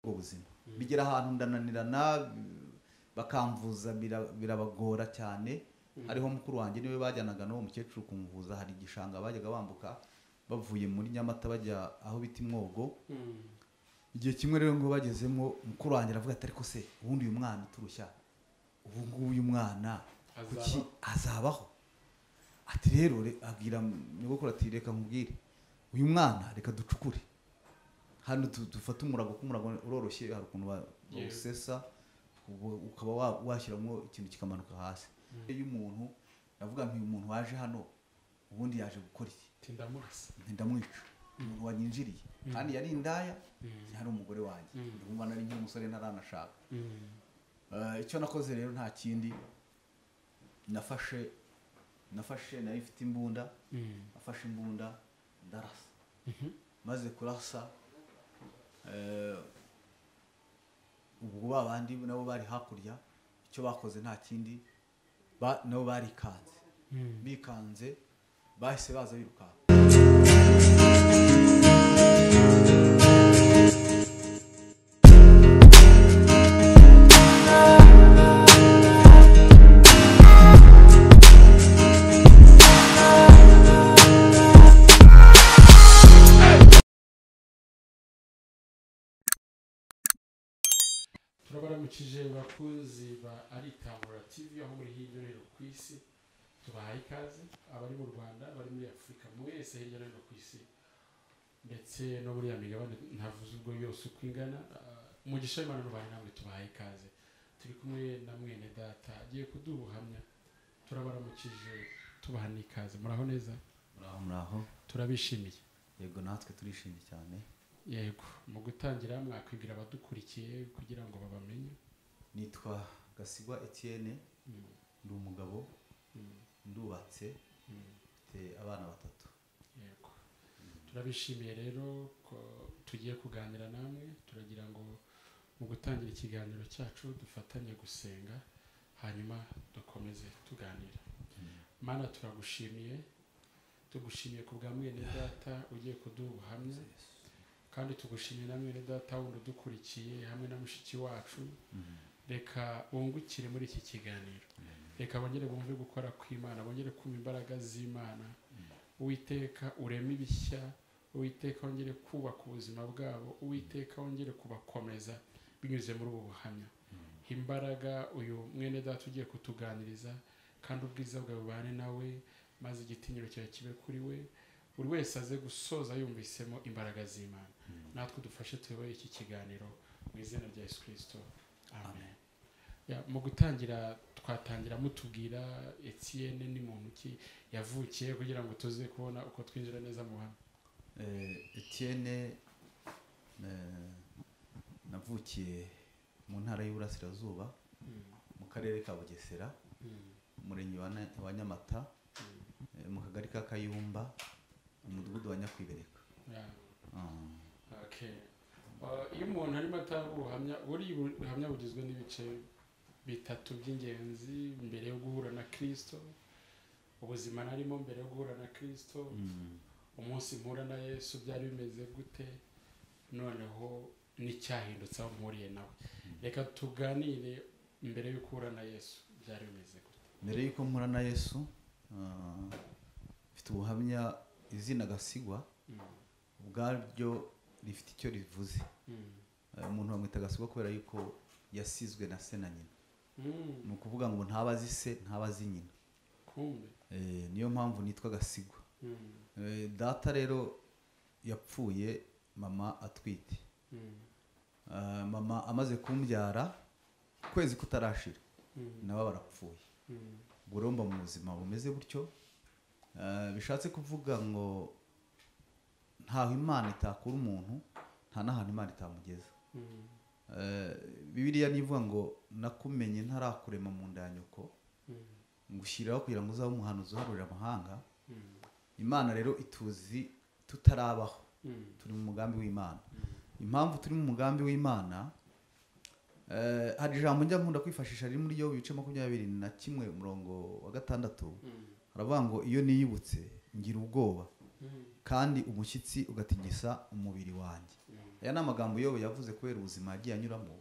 ubwo buzima bigera ahantu ndananirana bakamvuza birabagora cyane hariho mukuru wanjye niwe bajyanaga no umukecuru kumvuza hari igishanga bajyaga bambuka bavuye muri Nyamata bajya aho biti Mwogo igihe kimwe rero ngo bagezemo mukuru wanjye aravuga ati ariko se ubundi uyu mwana turushya ubu ngubu uyu mwana kuki azabaho ati rero abwira nyogokuru ati reka nkubwire uyu mwana reka ducukure hano dufata umurago kumurago uroroshye hari ukuntu bawusesa ukaba washyiramo ikintu kikamanuka hasi iyo umuntu navuga nti uyu muntu waje hano ubundi yaje gukora iki ndamwica umuntu wanyinjiriye kandi yari indaya yari umugore wanjye ndumva nari nk'umusore ntaranashaka icyo nakoze rero nta kindi nafashe nari mfite imbunda nafashe imbunda ndarasa maze kurasa ubwo babandi nabo bari hakurya icyo bakoze nta kindi nabo barikanze bikanze bahise baza biruka turabaramukije bakuzi ba Aritahura TV aho muri hirya no hino ku isi tubahaye ikaze abari mu Rwanda abari muri Afurika mwese hirya no hino ku isi ndetse no muri Amigabane ntavuze ubwo yose uko ingana umugisha w'Imana n'ubane namwe tubahaye ikaze turi kumwe na mwene data agiye kudubuhamya turabaramukije tubaha n'ikaze muraho neza muraho turabishimiye yego natwe turishimye cyane yego mu gutangira mwakwibwira abadukurikiye kugira ngo babamenye nitwa Gasigwa Etienne ndi umugabo ndubatse mfite abana 3 yego turabishimiye rero ko tugiye kuganira namwe turagira ngo mu gutangira ikiganiro cyacu dufatanye gusenga hanyuma dukomeze tuganira Mana turagushimiye tugushimiye ku bwa mwene data ugiye kudubuhamya kandi tugushimiye namwe ne data wundi dukurikiye hamwe na mushiki wacu reka wungukire muri iki kiganiro reka bongere bumve gukora kw'Imana bongere kumva imbaraga z'Imana Uwiteka ureme ibishya Uwiteka wongere kubaka ubuzima bwabo Uwiteka wongere kubakomeza binyuze muri ubu buhamya imbaraga uyu mwene data ugiye kutuganiriza kandi ubwiza bwawe bane nawe maze igitinyiro cyawe kibe kuri we buri wese aze gusoza yumvisemo imbaraga z'Imana natwe dufashe tuyoboye iki kiganiro mu izina rya Yesu Kristo amen mu gutangira twatangira mutubwira Etienne ni muntu ki yavukiye kugira ngo tuze kubona uko twinjira neza mu buhamya Etienne navukiye mu ntara y'Uburasirazuba mu karere ka Bugesera umurenge wa Nyamata mu kagari ka Kayumba umudugudu wa Nyakwibereka okay iyo umuntu arimo atanga ubuhamya buri buhamya bugizwe n'ibice bitatu by'ingenzi mbere yo guhura na Kristo ubuzima narimo mbere yo guhura na Kristo umunsi mpura na Yesu byari bimeze gute noneho n'icyahindutse aho mpuriye nawe reka tuganire mbere yo guhura na Yesu byari bimeze gute mbere yuko mpura na Yesu mfite ubuhamya izina Gasigwa ubwaryo rifite icyo rivuze umuntu bamwita Gasigwa kubera yuko yasizwe na se na nyina ni ukuvuga ngo ntabazi se ntabazi nyina kumbe niyo mpamvu nitwa Gasigwa data rero yapfuye mama atwite mama amaze kumbyara kwezi kutarashira nabo barapfuye ubwo rero mba mu buzima bumeze gutyo bishatse kuvuga ngo ntaho Imana itakura umuntu nta n'ahantu Imana itamugeza Bibiliya nivuga ngo nakumenye ntarakurema mu nda ya nyoko ngushyiraho kugira ngo uzabe umuhanuzi uharurira amahanga Imana rero ituzi tutarabaho turi mu mugambi w'Imana impamvu turi mu mugambi w'Imana hari ijambo njya nkunda kwifashisha riri muri Yobu 21 umurongo wa 6 haravuga ngo iyo niyibutse ngira ubwoba kandi umushyitsi ugatigisa umubiri wanjye aya ni amagambo Yobu yavuze kubera ubuzima yagiye anyuramo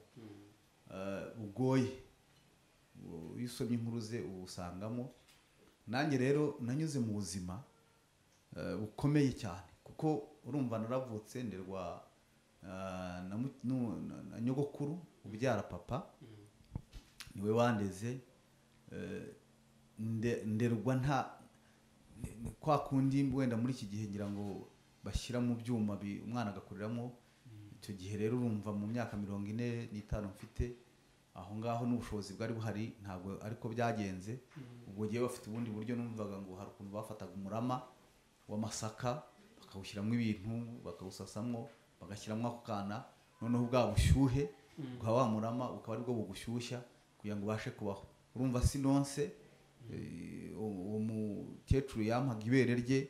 bugoye. Iyo usomye inkuru ze usangamo. Nanjye rero nanyuze mu buzima bukomeye cyane, kuko urumva naravutse nderwa na nyogokuru ubyara papa, niwe wandeze. Nderwa nta kwa kundi wenda muri iki gihe ngira ngo bashyira mu byuma umwana agakuriramo. Icyo gihe rero urumva mu myaka 45 mfite aho ngaho n'ubushobozi bwari buhari, ntabwo ariko byagenze. Ubwo gihe bafite ubundi buryo, numvaga ngo hari ukuntu bafataga umurama w'amasaka bakawushyiramo ibintu bakawusasamwo bagashyiramo ako kana, noneho bwa bushyuhe bwa wa murama ukaba aribwo bugushyushya kugira ngo ubashe kubaho. Urumva sinonse uwo mukecuru yampaga ibere rye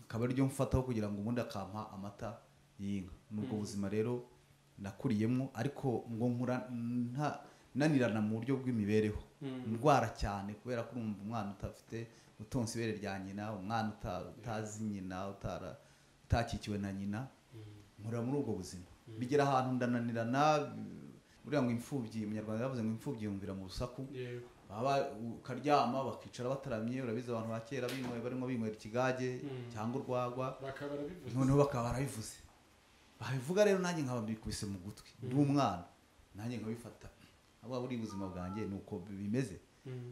akaba ryo mfataho kugira ngo ubundi akampa amata y'inka. Nubwo buzima rero nakuriyemo, ariko ngo nkura nanirana mu buryo bw'imibereho, ndwara cyane kubera ko urumva umwana utafite utonse ibere rya nyina, umwana utazi nyina, utakikiwe na nyina, nkura muri ubwo buzima. Bigera ahantu ndananirana, buriya ngo imfubyi, umunyarwanda yavuze ngo imfubyi yumvira mu rusaku. Baba ukaryama bakicara bataramye, urabizi abantu ba kera barimo binywera ikigage cyangwa urwagwa, noneho bakaba barabivuze. Babivuga rero nanjye nkaba mbikubise mu gutwi, ndi umwana nanjye nkabifata. Aba buri buzima bwanjye nuko bimeze.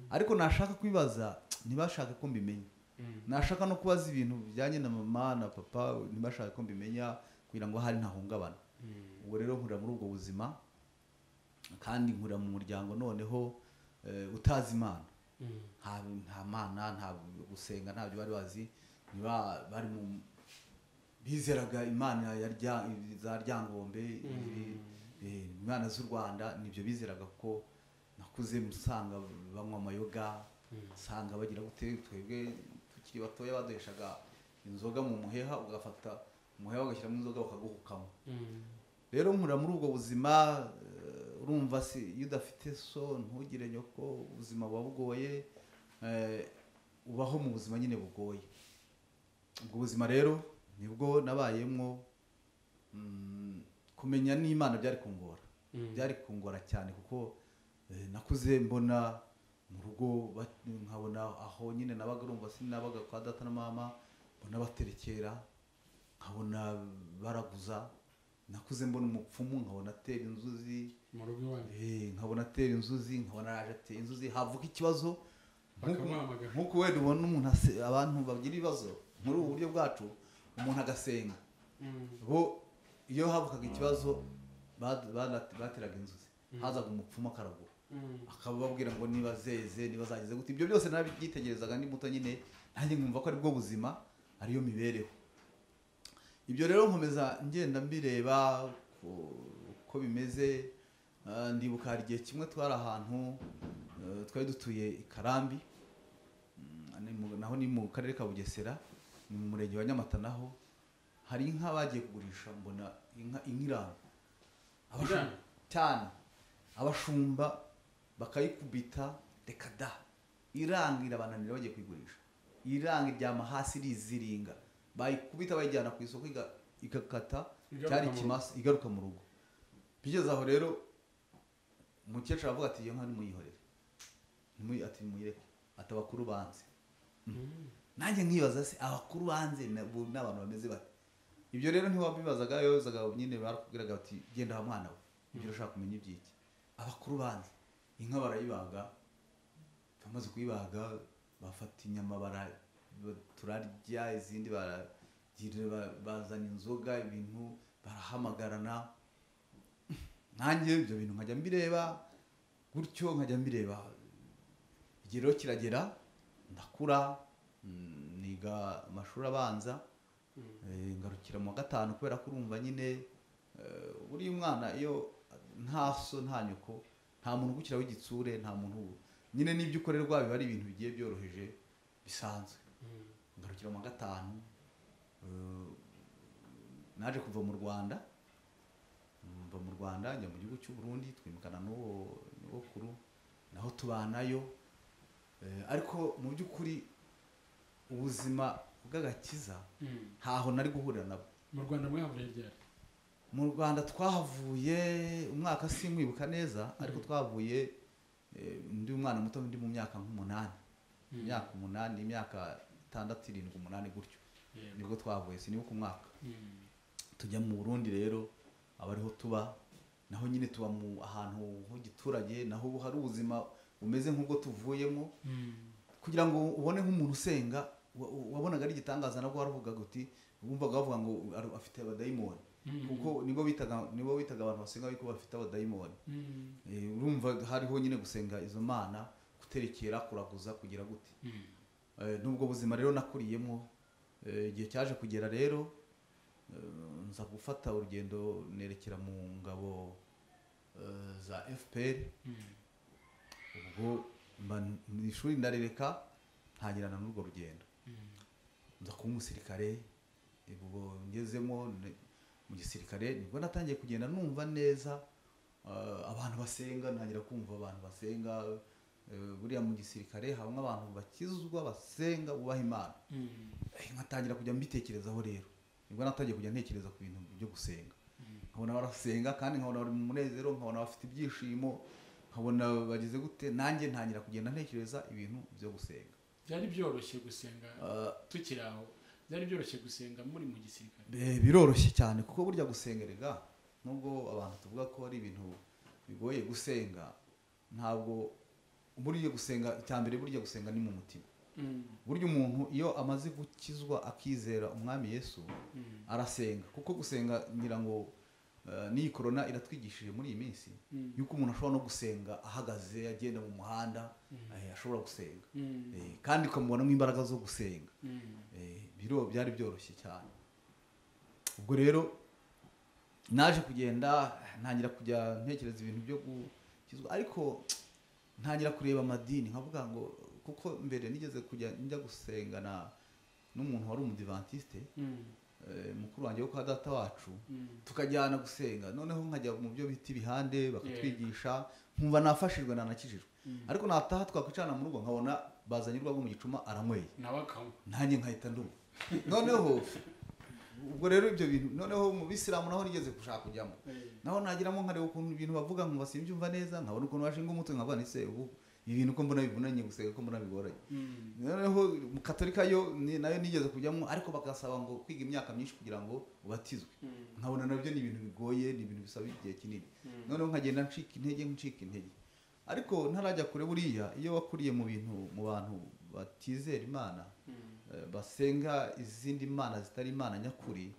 Ariko nashaka kwibaza ntibashaka ko mbimenya. Nashaka no kubaza ibintu bijyanye na mama na papa, ntibashaka ko mbimenya kugira ngo hari ntahungabana. Ubwo rero nkura muri ubwo buzima, kandi nkura mu muryango noneho utazi Imana. Nta Mana, nta gusenga, ntabyo bari bazi. Bari mu bizeraga Imana za Ryangombe, Imana z'u Rwanda, nibyo bizeraga. Ko nakuze musanga banywa amayoga, usanga bagira gute. Twebwe tukiri batoya baduheshaga inzoga mu muheha, ugafata umuheha ugashyiramo inzoga bakaguhukamo. Rero nkura muri ubwo buzima. Urumva si iyo udafite so ntugire nyoko, ubuzima buba bugoye, ubaho mu buzima nyine bugoye. Ubwo buzima rero nibwo nabayemo. Kumenya n'Imana byari kungora cyane, kuko nakuze mbona mu rugo nkabona aho nyine nabaga, urumva sinabaga kwa data na mama, mbona baterekera, nkabona baraguza. Nakuze mbona umupfumu, nkabona atera inzuzi mu rugo iwanjye, nkabona atera inzuzi, nkabona araje atera inzuzi, havuka ikibazo nk'uko wenda ubona umuntu abantu bagira ibibazo muri ubu buryo bwacu, umuntu agasenga. Bo iyo havukaga ikibazo bateraga inzuzi, hazaga umupfumu akaragura, akababwira ngo niba zeze, niba zageze gute. Ibyo byose nabyitegerezaga ndi muto nyine, nanjye nkumva ko ari bwo buzima, ariyo mibereho. Ibyo rero nkomeza ngenda mbireba uko bimeze. Ndibuka hari igihe kimwe twari ahantu, twari dutuye i Karambi, naho ni mu karere ka Bugesera, ni mu murenge wa Nyamata. Naho hari inka bagiye kugurisha, mbona inka iranga cyane, abashumba bakayikubita, reka da, iranga irabananira bagiye kuyigurisha. Iranga iryama hasi iriziringa, bayikubita bayijyana ku isoko igakata, cyari ikimasa, igaruka mu rugo. Bigeze aho rero umukecuru avuga ati iyo nka nimuyihorere, ati muyireke, ati abakuru banze. Nanjye nkibaza se abakuru banze n'abantu bameze bate? Ibyo rero ntiwabibazaga, yozaga nyine barakubwiraga bati genda ha mwana we, ibyo urashaka kumenya ibyiki. Abakuru banze, inka barayibaga, bamaze kuyibaga bafata inyama turarya, izindi bazana inzoga, ibintu barahamagarana. Nanjye ibyo bintu nkajya mbireba gutyo, nkajya mbireba. Igihe rero kiragera ndakura, niga amashuri abanza, ngarukira mu wa gatanu, kubera ko urumva nyine buriya umwana iyo nta so nta nyoko, nta muntu ugukiraho igitsure, nta muntu nyine n'ibyo ukorerwa biba ari ibintu bigiye byoroheje bisanzwe. Ngarukira mu wa gatanu, naje kuva mu Rwanda, njya mu gihugu cy'u Burundi, twimukana n'uwo kuru, naho tubanayo. Ariko mu by'ukuri ubuzima bw'agakiza ntaho nari guhurira nabo. Mu Rwanda mwahuriye ryari? mu Rwanda twahavuye umwaka simwibuka neza ariko twahavuye ndi umwana muto ndi mu myaka nk'umunani imyaka 8 imyaka 6 7 8 gutyo nibwo twavuye sinibuka umwaka tujya mu Burundi rero abariho tuba naho nyine tuba mu ahantu h'igiturage naho hari ubuzima bumeze nk'ubwo tuvuyemo kugira ngo ubone nk'umuntu usenga wabonaga ari igitangaza nabwo waravugaga uti wumvaga bavuga ngo afite abadayimoni kuko nibo bitaga abantu basenga ariko bafite abadayimoni urumva hariho nyine gusenga izo mana guterekera kuraguza kugira gute nubwo buzima rero nakuriyemo igihe cyaje kugera rero nza gufata urugendo nerekera mu ngabo za FPR ubwo mu ishuri ndarereka ntagirana n'urwo rugendo nza kuba umusirikare ubwo ngezemo mu gisirikare nibwo natangiye kugenda numva neza abantu basenga ntangira kumva abantu basenga buriya mu gisirikare habamo abantu bakizwa basenga bubaha Imana nkatangira kujya mbitekerezaho rero nibwo natangiye kujya ntekereza ku bintu byo gusenga nkabona barasenga kandi nkabona bari mu munezero nkabona bafite ibyishimo nkabona bagize gute nanjye ntangira kugenda ntekereza ibintu byo gusenga byari byoroshye gusenga tukiri aho byari byoroshye gusenga muri mu gisirikare biroroshye cyane kuko burya gusengerega nubwo abantu tuvuga ko ari ibintu bigoye gusenga ntabwo buriye gusenga icyambere burya gusenga ni mu mutima burya umuntu iyo amaze gukizwa akizera umwami Yesu arasenga kuko gusenga ngira ngo n'iyi corona iratwigishije muri iyi minsi yuko umuntu ashobora no gusenga ahagaze agenda mu muhanda ashobora gusenga kandi ukamubonamo imbaraga zo gusenga biro byari byoroshye cyane ubwo rero naje kugenda ntangira kujya ntekereza ibintu byo gukizwa ariko ntangira kureba amadini nkavuga ngo kuko mbere nigeze kujya njya gusengana n'umuntu wari umudivantiste mukuru wanjye wo kwa data wacu tukajyana gusenga noneho nkajya mu byo bita ibihande bakatwigisha nkumva nafashijwe nanakijijwe ariko nataha twakwicana mu rugo nkabona bazanye urwagwa mu gicuma aranyweye nanjye nkahita ndumva noneho ubwo rero ibyo bintu noneho mu bisilamu naho nigeze gushaka kujyamo naho nagiramo nkareba ukuntu ibintu bavuga ngo basimbyumva neza nkabona ukuntu bashinga umutwe nkabana ise ubu ibintu ko mbona bivunanye gusenga ko mbona bigoranye noneho mu katolika yo nayo nigeze kujyamo ariko bagasaba ngo kwiga imyaka myinshi kugira ngo ubatizwe nkabona nabyo ni ibintu bigoye ni ibintu bisaba igihe kinini noneho nkagenda ncika intege ariko ntarajya kure buriya iyo wakuriye mu bintu mu bantu batizera Imana basenga izindi mana zitari Imana nyakuri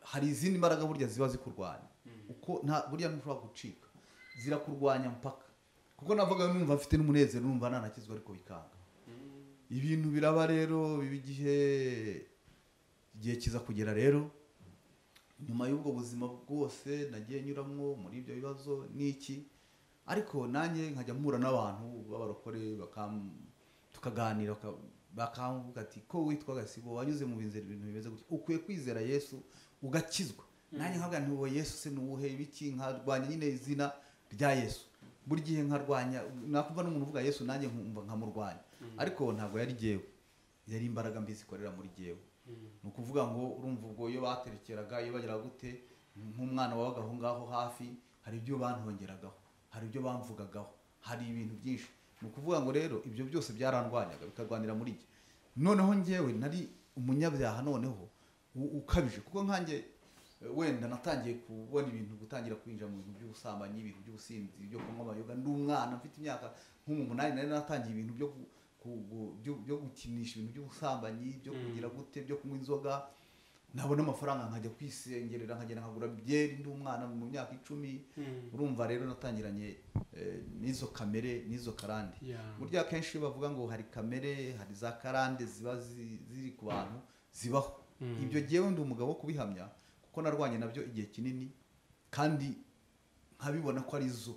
hari izindi mbaraga burya ziba zikurwanya uko burya ntushobora gucika zirakurwanya mpaka kuko navuga numva afite n'umunezero numva nanakizwa ariko bikanga ibintu biraba rero igihe kiza kugera rero nyuma y'ubwo buzima bwose nagiye nyuramo muri ibyo bibazo n'iki ariko nanjye nkajya mpura n'abantu b'abarokore tukaganira bakamvuga ati ko witwa Gasibo wanyuze mu binzira ibintu bimeze gutya ukwiye kwizera Yesu ugakizwa nanjye nkavuga nti uwo Yesu se nuwuhe ibiki nkarwanya nyine izina rya Yesu buri gihe nkarwanya nakumva n'umuntu uvuga Yesu nanjye nkumva nkamurwanya ariko ntabwo yari jewe yari imbaraga mbi zikorera muri jewe nukuvuga ngo urumva ubwo iyo baterekeraga iyo bageraga gute nk'umwana wabaga aho ngaho hafi hari ibyo bantongeragaho hari ibyo bamvugagaho hari ibintu byinshi nukuvuga ngo rero ibyo byose byarandwanyaga bikarwanira muri jye noneho njyewe nari umunyabyaha noneho ukabije kuko nkanjye wenda natangiye kubona ibintu gutangira kwinjira mu bintu by'ubusambanyi ibintu by'ubusinzi byo kunywa amayoga ndi umwana mfite imyaka nk'umunani nari natangiye ibintu byo gukinisha ibintu by'ubusambanyi byo kugira gute byo kunywa inzoga nabona amafaranga nkajya kwisengerera nkagenda nkagura byeri ndi umwana mu myaka 10 urumva rero natangiranye n'izo kamere n'izo karande burya kenshi bavuga ngo hari kamere hari za karande ziba ziri ku bantu zibaho ibyo giyewe ndi umugabo kubihamya kuko narwanye nabyo igihe kinini kandi nkabibona ko ari zo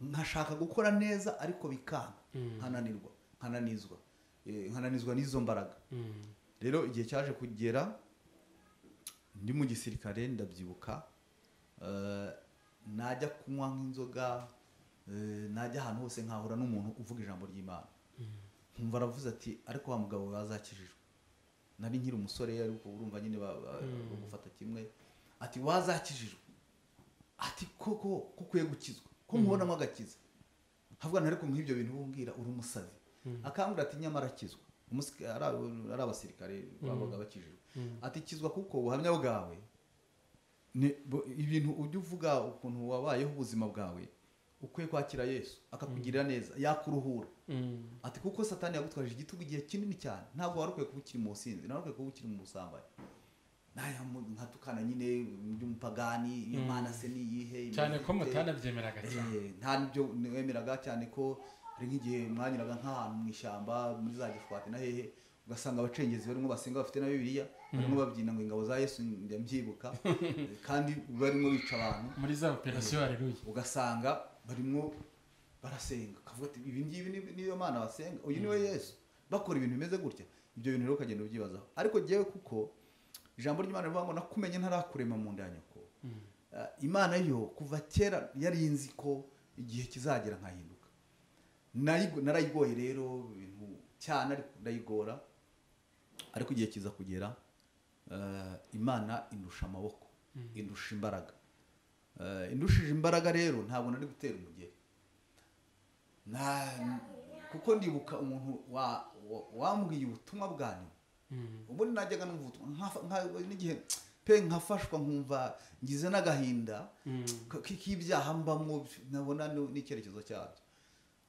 nkashaka gukora neza ariko bikanga nkananizwa n'izo mbaraga rero igihe cyaje kugera ndi mu gisirikare ndabyibuka najya kunywa nk'inzoga najya ahantu hose nkahura n'umuntu uvuga ijambo ry'Imana nkumva aravuze ati ariko wa mugabo wazakijijwe nari nkiri umusore ariko urumva nyine bagufata kimwe ati wazakijijwe, ati koko ukwiye gukizwa ko mubonamo agakiza, havuga na ariko nk'ibyo bintu bumbwira uri umusazi, akambwira ati nyamara akizwa, ari abasirikare babaga bakijijwe, ati kizwa kuko ubuhamya bwawe ibintu ujya uvuga ukuntu wabayeho ubuzima bwawe ukwiye kwakira Yesu akakugirira neza yakuruhura, ati kuko satani yagutwaje igitugu igihe kinini cyane, ntabwo wari ukwiye kuba ukiri mu businzi, ntabwo ukwiye kuba ukiri mu busambanyi, nkatukana nyine by'umupagani, Imana se niyihe cyane ko mutanabyemeraga cyane, nta nibyo wemeraga cyane ko hari nk'igihe mwanyuraga nk'ahantu mu ishyamba muri za Gishwati na hehe ugasanga abacengezi barimo basenga bafite na Bibiliya barimo babyina ngo ingabo za Yesu njya mbyibuka kandi barimo bica abantu muri za operation haleluya, ugasanga barimo barasenga kavuga ati ibi ngibi niyo Mana basenga, uyu niwe Yesu, bakora ibintu bimeze gutya. Ibyo bintu rero ukagenda ubyibazaho, ariko jewe kuko ijambo ry'Imana rivuga ngo nakumenye ntarakurema mu nda ya nyoko. Imana yo kuva kera yari inzi ko igihe kizagera nkahinduka, narayigoye rero ibintu cyane, ariko ndayigora, ariko igihe kiza kugera Imana indusha amaboko, indusha imbaraga, indushije imbaraga rero ntabwo nari gutera umugeri, kuko ndibuka umuntu wambwiye ubutumwa bwanyu, ubundi najyaga n'ubutumwa n'igihe pe nkafashwa nkumva ngize n'agahinda k'ibyaha mbamo, nabona n'icyerekezo cyabyo,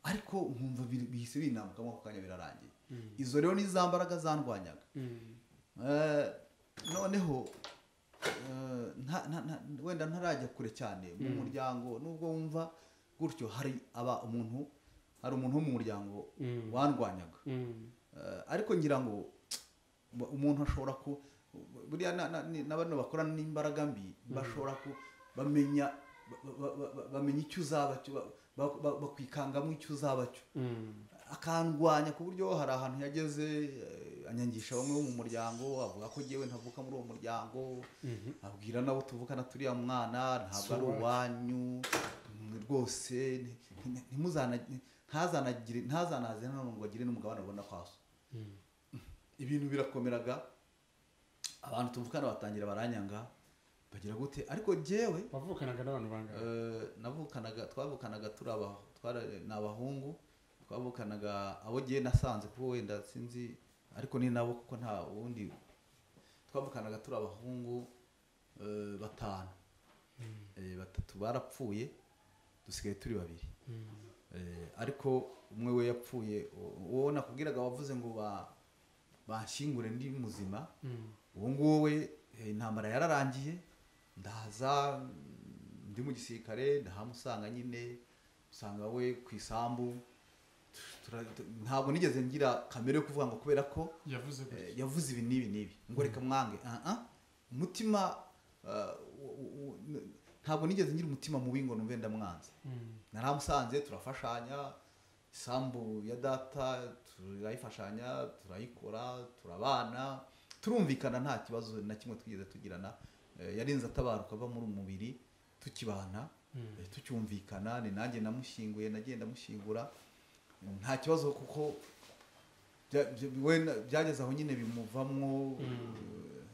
ariko nkumva bihise binambukamo ako kanya birarangiye. Izo rero ni za mbaraga zandwanyaga. Noneho wenda ntarajya kure cyane mu muryango, nubwo wumva gutyo hari umuntu wo mu muryango wandwanyaga, ariko ngira ngo umuntu ashobora buriya n'abantu bakorana n'imbaraga mbi bashobora bamenya icyo uzaba cyo, bakwikangamo icyo uzaba cyo, akandwanya ku buryo hari ahantu yageze anyangisha bamwe bo mu muryango, avuga ko ngewe ntavuka muri uwo muryango, abwira nabo tuvukana turiya mwana ntabwo ari uwanyu rwose, ntazanaze ngo agire n'umugabane abona kwaso. Ibintu birakomeraga, abantu tuvukana batangira baranyanga, bagira gute, ariko jewe wavukanaga n'abantu bangahe? twavukanaga ni abahungu, twavukanaga abo giye nasanze kuko wenda sinzi, ariko ni nabo kuko nta wundi, twavukanaga turi abahungu 5, 3 barapfuye, dusigaye turi 2, ariko umwe we yapfuye, uwo nakubwiraga wavuze ngo banshingure ndi muzima, uwo nguwo we intambara yararangiye, ndaza ndi mu gisirikare, ndahamusanga nyine, usanga we ku isambu, ntabwo nigeze ngira kamere yo kuvuga ngo kubera ko yavuze ibi n'ibi ngo reka mwange, umutima ntabwo nigeze ngira umutima mubi ngo numve ndamwanze. Naramusanze, turafashanya, isambu ya data turayifashanya, turayikora, turabana, turumvikana, nta kibazo na kimwe twigeze tugirana. Yarinze atabaruka ava muri umubiri tukibana, tucyumvikana, ni nanjye namushyinguye, nagenda mushyingura, nta kibazo kuko byageze aho nyine bimuvamwo,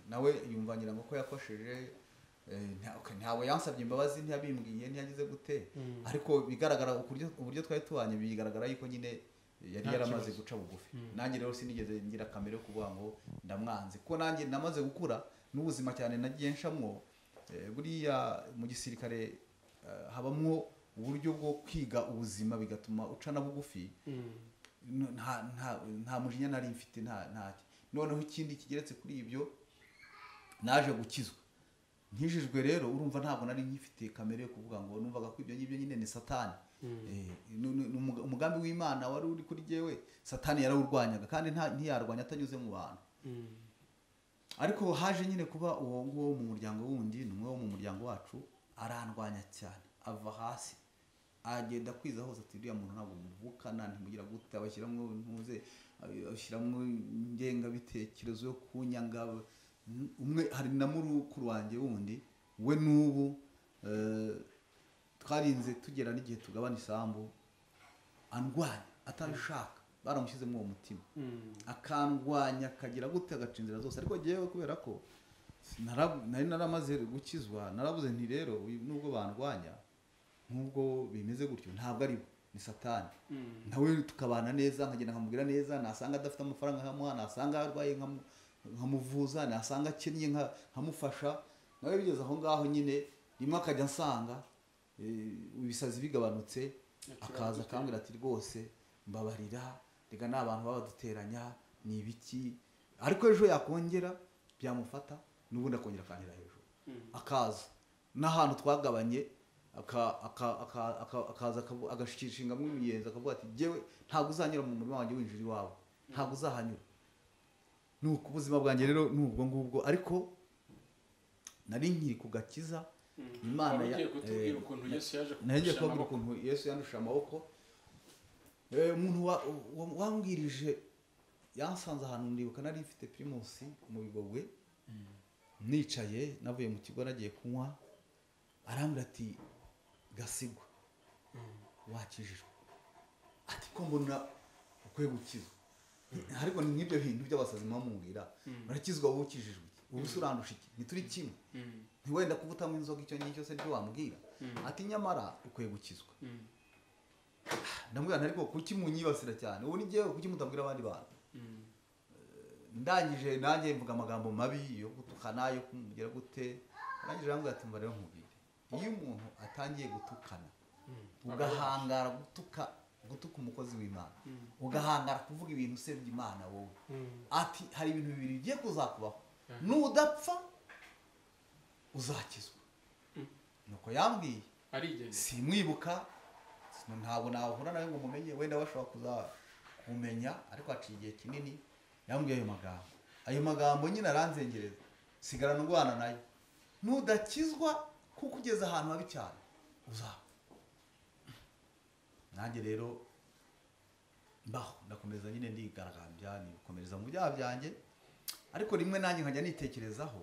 nawe yumvangira ngo ko yakosheje, ntabwo yansabye imbabazi, ntiyabimbwiye, ntiyagize gute, ariko bigaragara uburyo twari tubanye, bigaragara yuko nyine yari yaramaze guca bugufi. Nanjye rero sinigeze ngira kamere yo kuvuga ngo ndamwanze, kuko nanjye namaze gukura n'ubuzima cyane nagiye nshamwo. Buriya mu gisirikare habamwo uburyo bwo kwiga ubuzima bigatuma uca na bugufi, nta mujinya nari mfite, noneho ikindi kigeretse kuri ibyo, naje gukizwa. Nkijijwe rero urumva ntabwo nari nkifite kamere yo kuvuga ngo, numvaga ko ibyo ngibyo nyine ni satani, umugambi w'Imana wari uri kuri jewe, satani yarawurwanyaga kandi ntiyarwanya atanyuze mu bantu. Ariko haje nyine kuba uwo nguwo mu muryango wundi, n'umwe wo mu muryango wacu arandwanya cyane, ava hasi agenda kwiza hose, ati uriya muntu ntabwo muvukana, ntimugira gute, abashyiramo ntuze, abashyiramo ingengabitekerezo yo kunyanga. Umwe hari na murukuru wanjye wundi, we n'ubu twarinze tugera n'igihe tugabana isambu, andwanya atabishaka, baramushyizemo uwo mutima, akandwanya akagira gute, agaca inzira zose. Ariko jewe kubera ko nari naramaze gukizwa naravuze nti rero nubwo bandwanya nk'ubwo bimeze gutyo ntabwo ari bo ni satani nawe tukabana neza nkagenda nkamubwira neza nasanga adafite amafaranga nkamuha nasanga arwaye nkamuvuza nasanga akennye nkamufasha nawe bigeze aho ngaho nyine rimwe akajya ansanga ibisazi bigabanutse akaza akambwira ati rwose mbabarira rega n'abantu babaduteranya ni ibiki ariko ejo yakongera byamufata n'ubundi akongera akantera hejuru akaza n'ahantu twagabanye akaza agashishinga mw'imiyenzi akavuga ati jyewe ntabwo uzanyura mu murima wanjye winjira iwawe ntabwo uzahanyura nuko ubuzima bwanjye rero n'ubwo ngubwo ariko nari nkiri ku gakiza Imana yagiye kutubwira ukuntu Yesu yaje kuvuga ukuntu Yesu yandusha amaboko umuntu wambwirije yansanze ahantu ndibuka nari mfite Primus mu Bigogwe nicaye navuye mu kigo nagiye kunywa arambwira ati Gasigwa wakijijwe ati ko mbona ukwiye gukizwa ariko ni nk'ibyo bintu by'abasazi mamubwira urakizwa wowe ukijijwe ubu surandusha iki ntituri kimwe ntiwenda kubutamo inzoga icyo nyicyo se byo wambwira ati nyamara ukwiye gukizwa ndamubwira ariko kuki munyibasira cyane ubu ni jewe kuki mutabwira abandi bantu ndangije nanjye mvuga amagambo mabi yo gutukana yo kumugera gute arangije arambwira ati mba rero nkubwire iyo umuntu atangiye gutukana ugahangara gutuka umukozi w'Imana ugahangara kuvuga ibintu usebya Imana wowe ati hari ibintu bibiri bigiye kuzakubaho nudapfa uzakizwa nuko yambwiye simwibuka ntabwo nahura nawe ngo mumenye wenda bashobora kumenya ariko haciye igihe kinini yambwiye ayo magambo nyine aranzengereza sigara ndwana nayo nudakizwa kuko ugeze ahantu habi cyane uzapfa nanjye rero ndakomeza nyine ndigaragambya nikomereza mu byaha byanjye ariko rimwe nanjye nkajya nitekerezaho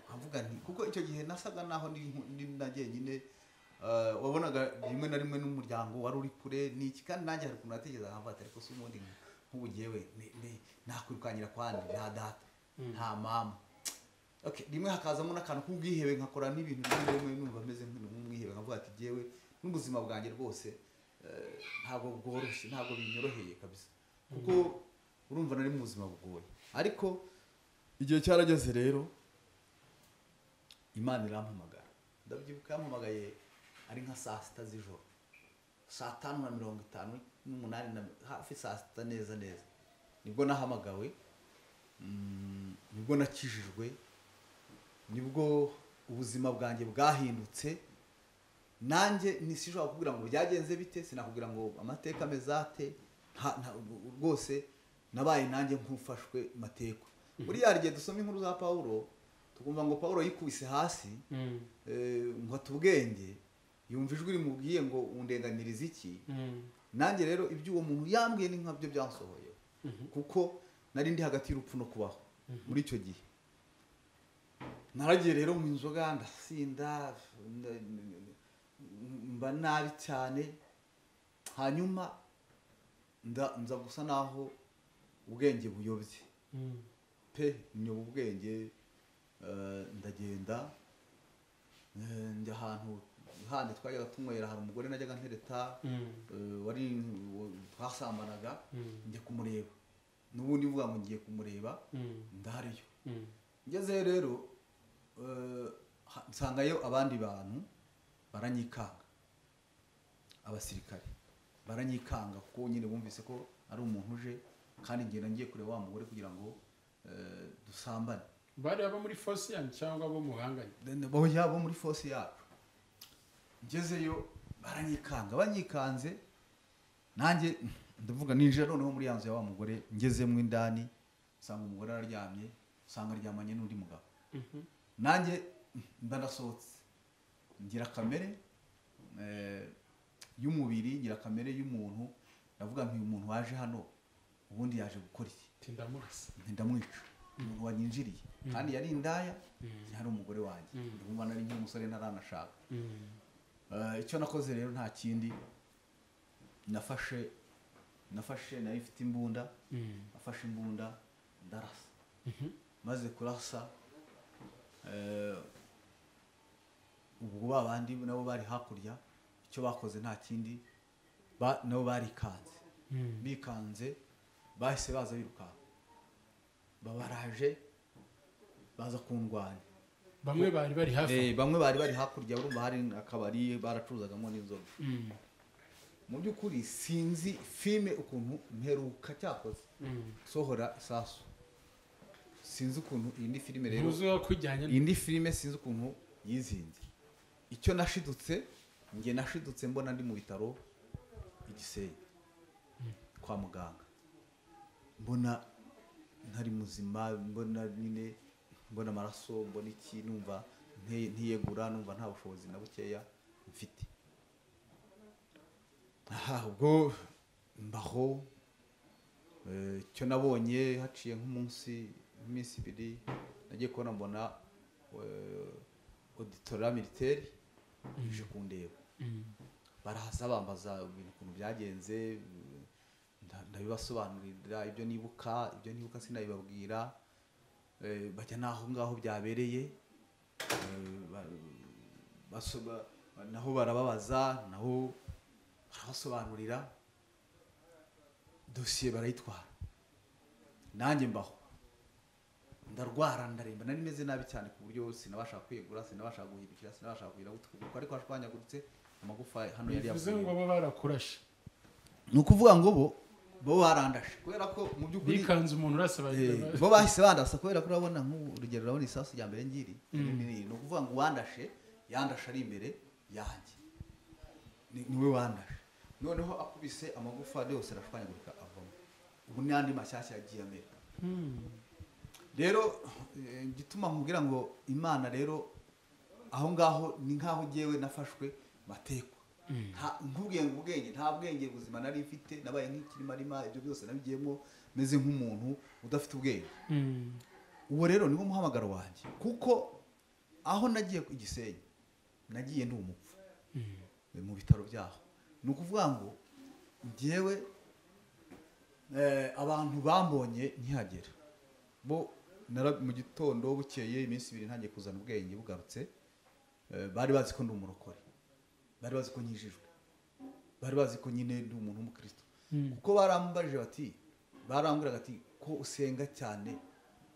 nkavuga nti kuko icyo gihe nasaga naho ndi nagiye nyine wabonaga rimwe na rimwe n'umuryango wari uri kure n'iki kandi nanjye hari ukuntu natekereza nkavuga ati ariko si ubundi nk'ubu jyewe nakwirukanyira kwandi nta data nta mama rimwe hakazamo n'akantu k'ubwihebe nkakora n'ibintu rimwe numva ameze nk'umwihebe nkavuga ati jyewe n'ubuzima bwanjye rwose ntabwo bworoshye ntabwo binyoroheye kabisa kuko urumva nari mu buzima bugoye ariko igihe cyarageze rero Imana irampamagara ndabyibuka yampamagaye ari nka saa sita z'ijoro 5:58 hafi saa sita neza nibwo nahamagawe nibwo nakijijwe nibwo ubuzima bwanjye bwahindutse nanjye nisishobora kugira ngo byagenze bite sinakubwira ngo amateka mezate rwose nabaye nanjye nkufashwe mateko muri yarige dusoma inkuru za Paulo tukumva ngo Paulo yikubise hasi ngo atubwenge yumva ijwi rimubwiye ngo undenganiriza iki nanjye rero ibyo uwo muntu yambwiye ni nkabyo byansohoye kuko nari ndi hagati y'urupfu no kubaho muri icyo gihe naragiye rero mu nzoga ndasinda mba nabi cyane hanyuma nza gusa naho ubwenge buyobye pe nyoba ubwenge ndagenda njya ahantu handi twajyaga tunywera hari umugore najyaga ntereta wari twasambanaga njya kumureba n'ubundi mvuga ngo ngiye kumureba ndahariyo ngezeyo rero nsangayo abandi bantu baranyikanga abasirikare baranyikanga kuko nyine bumvise ko ari umuntu uje kandi ngenda ngiye kureba wa mugore kugira ngo dusambane bari abo muri force yanyu cyangwa abo muhanganye bo muri force yacu ngezeyo baranyikanga banyikanze nanjye ndavuga ninjira noneho muri yanzu ya wa mugore ngezemo indani usanga umugore araryamye usanga aryamanye n'undi mugabo nanjye ndanasohotse ngira kamere y'umubiri ngira kamere y'umuntu ndavuga nti uyu muntu waje hano ubundi yaje gukora iki ndamwica umuntu wanyinjiriye kandi yari indaya yari umugore wanjye ndumva nari nk'umusore ntaranashaka icyo nakoze rero nta kindi nafashe nari mfite imbunda nafashe imbunda ndarasa maze kurasa ubwo babandi nabo bari hakurya icyo bakoze nta kindi nabo barikanze bikanze bahise baza birukanka babaraje baza kundwanya bamwe bari hafi bamwe bari hakurya urumva hari akabari baracuruzagamo n'inzoga mu by'ukuri sinzi filime ukuntu mperuka cyakoze sohora isasu sinzi ukuntu indi filime rero indi filime sinzi ukuntu yizinze icyo nashidutse mbona ndi mu bitaro Igisenyi kwa muganga mbona ntari muzima mbona amaraso mbona iki numva ntiyegura numva nta bushobozi na bukeya mfite ubwo mbaho icyo nabonye haciye nk'iminsi ibiri nagiye kubona mbona auditora militaire ije kundeba baraza bambaza ibintu ukuntu byagenze ndabibasobanurira ibyo nibuka sinabibabwira bajya naho ngaho byabereye naho barababaza naho barabasobanurira dosiye barayitwara nanjye mbaho ndarwara ndaremba nari meze nabi cyane ku buryo sinabasha kwegura sinabasha guhindukira sinabasha kugira gutwuka ariko hashwanyaguritse amagufa hano yari yavuze ngo bo barakurashe ni ukuvuga ngo bo barandashe kubera ko mu by'ukuri bikanze umuntu urasaba bo bahise bandasa kubera ko urabona nk'urugero urabona isasu rya mbere ngiri ni ukuvuga ngo uwandashe yandashe ari imbere yanjye niwe wandashe noneho akubise amagufa yose arashwanyagurika avamo ubu n'andi mashyashya yagiye amera rero gituma nkubwira ngo Imana rero aho ngaho ni nkaho ngewe nafashwe matekwa nkubwiye ngo ubwenge nta bwenge buzima nari mfite nabaye nk'ikirimarima ibyo byose nabigiyemo meze nk'umuntu udafite ubwenge uwo rero niwo muhamagaro wanjye kuko aho nagiye ku Gisenyi nagiye ndi umupfu mu bitaro byaho ni ukuvuga ngo ngewe abantu bambonye ntihagera bo mu gitondo bukeye iminsi ibiri ntangiye kuzana ubwenge bugarutse bari bazi ko ndi umurokore bari bazi ko nkijijwe bari bazi ko nyine ndi umuntu w'umukristo kuko barambwiraga ati ko usenga cyane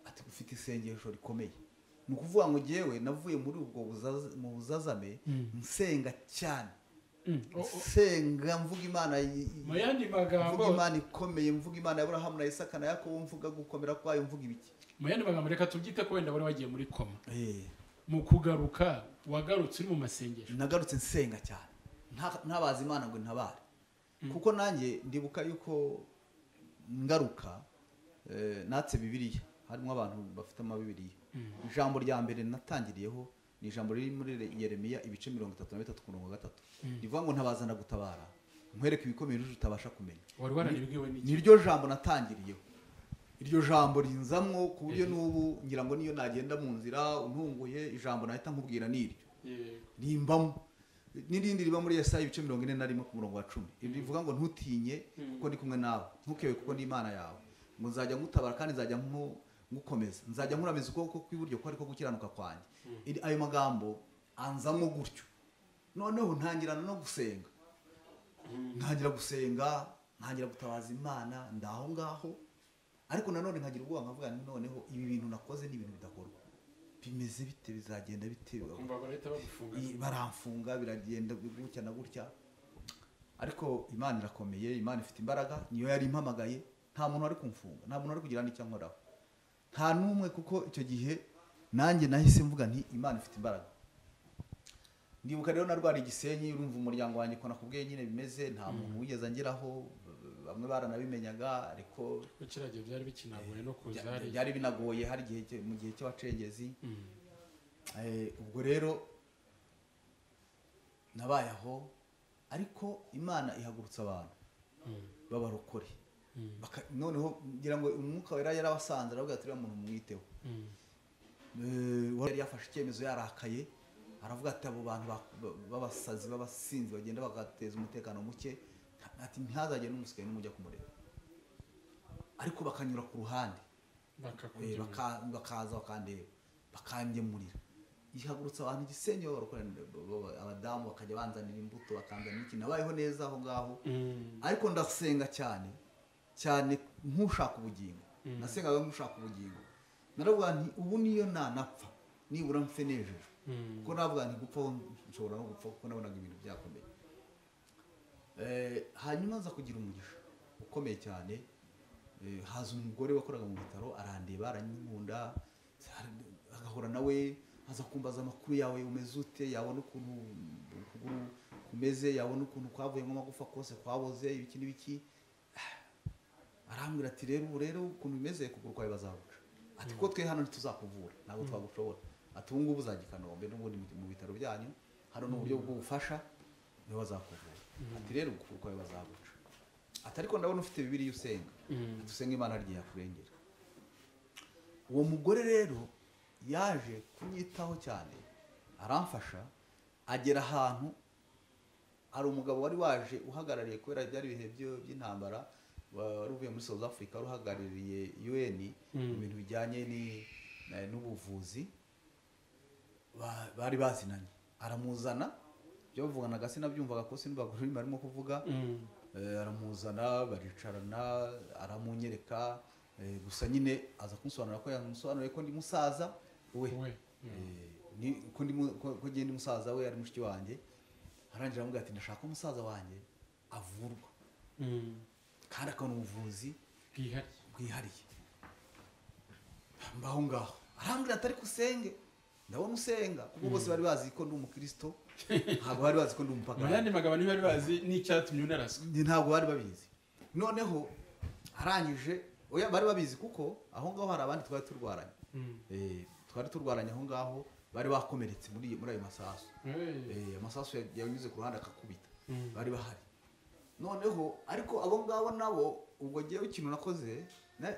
ati ufite isengesho rikomeye ni ukuvuga ngo ngewe navuye muri ubwo buzazame nsenga cyane nsenga mvuga Imana mu yandi magambo mvuga Imana ikomeye mvuga Imana ya Aburahamu na Isaka na Yakobo mvuga gukomera kwayo mvuga ibiki mu yandi magambo reka tubyite ko wenda wari wagiye muri koma mu kugaruka wagarutse uri mu masengesho nagarutse nsenga cyane ntabaza Imana ngo ntabare kuko nanjye ndibuka yuko ngaruka natse Bibiliya harimo abantu bafite amabibiriya ijambo rya mbere natangiriyeho ni ijambo riri muri Yeremiya ibice 33:3 rivuga ngo ntabazana gutabara nkwereke ibikomeye ruje utabasha kumenya wari waranibwiwe n'iki niryo jambo natangiriyeho iryo jambo rinzamwo ku buryo n'ubu ngira ngo niyo nagenda mu nzira untunguye ijambo nahita nkubwira n'iryo rimbamo n'irindi riba muri Yesaya ibice 41 ku murongo wa 10 rivuga ngo ntutinye kuko ndi kumwe nawe ntukewe kuko ndi Imana yawe ngo nzajya ngutabara kandi nzajya ngukomeza nzajya nkurameza ukuboko kw'iburyo ko ariko gukiranuka kwanjye ayo magambo anzamo gutyo noneho ntangirana no gusenga ntangira gutabaza Imana ndaho ngaho ariko nanone nkagira ubwoba nkavuga noneho ibi bintu nakoze ni ibintu bidakorwa bimeze bite bizagenda bite baramfunga biragenda gutya na gutya ariko Imana irakomeye Imana ifite imbaraga niyo yari impamagaye nta muntu ari kumfunga nta muntu ari kugira n'icyo nkoraho nta numwe kuko icyo gihe nanjye nahise mvuga nti Imana ifite imbaraga ndibuka rero narwara Igisenyi urumva umuryango wanjye ko nakubwiye nyine bimeze nta muntu wigeze angeraho bamwe baranabimenyaga ariko kiragiye byari bikinagoye no kuza hari byari binagoye hari gihe mu gihe cy'abacengezi ubwo rero nabaye aho ariko Imana ihagurutsa abantu babarokore noneho ngira ngo umwuka wera yarabasanze aravuga ati muntu mwiteho yari yafashe icyemezo yarakaye aravuga ati abo bantu babasazi babasinzi bagenda bagateza umutekano muke ati ntihazajye n'umusigaye n'umujya kumureba ariko bakanyura ku ruhande bakaza bakandeba bakangemurira, ihagurutsa abantu Gisenyi abadamu bakajya banzanira imbuto bakanzanira iki, nabayeho neza aho ngaho. Ariko ndasenga cyane cyane nk'ushaka ubugingo, nasengaga nk'ushaka ubugingo, naravuga nti ubu niyo nanapfa nibura mfe nejeje, kuko navuga nti gupfa nshobora no gupfa kuko nabonaga ibintu byakomeye. Hanyuma nza kugira umugisha ukomeye cyane, haza umugore wakoraga mu bitaro arandeba aranyikunda, agahora nawe aza kumbaza amakuru yawe umeze ute, yabona ukuntu ukuguru kumeze, yabona ukuntu kwavuye nk'amagufa kose kwaboze ibiki n'ibiki. Arambwira ati rero ukuntu bimeze ukuguru kwawe bazaguca, ati ko twe hano ntituzakuvura ntabwo twagushobora, ati ubu ngubu uzajya i Kanombe n'ubundi mu bitaro byanyu hano n'uburyo bw'ubufasha niho bazakuvura, ati rero ukuguru kwawe bazaguca, ati ariko ndabona ufite Bibiliya usenga, ati usenga Imana rigiye yakurengera. Uwo mugore rero yaje kunyitaho cyane aramfasha, agera ahantu hari umugabo wari waje uhagarariye kubera byari ibihe by'intambara, wari uvuye muri South Africa, wari uhagarariye UN mu bintu bijyanye n'ubuvuzi, bari bazinanye, aramuzana byo bavuganaga sinabyumvaga ko sinumvaga ururimi arimo kuvuga, aramuzana baricarana aramunyereka, gusa nyine aza kunsobanura ko yamusobanuriye ko ndi musaza we, ko ndi musaza we ari mushiki wanjye. Arangira amubwira ati ndashaka umusaza wanjye avurwa kandi akabona ubuvuzi bwihariye. Mbaho ngaho arambwira ati ariko usenge, ndabona usenga, kuko bose bari bazi ko ndi umukristo, ntabwo bari bazi ko ndi umupagani. Mu yandi magambo ntibari bazi n'icyatumye unaraswa, ntabwo bari babizi. Noneho arangije oya bari babizi kuko aho ngaho hari abandi twari turwaranye, twari turwaranye aho ngaho, bari bakomeretse muri ayo masasu, amasasu yanyuze ku ruhande akakubita, bari bahari. Noneho ariko abo ngabo nabo ubwo ngewe ikintu nakoze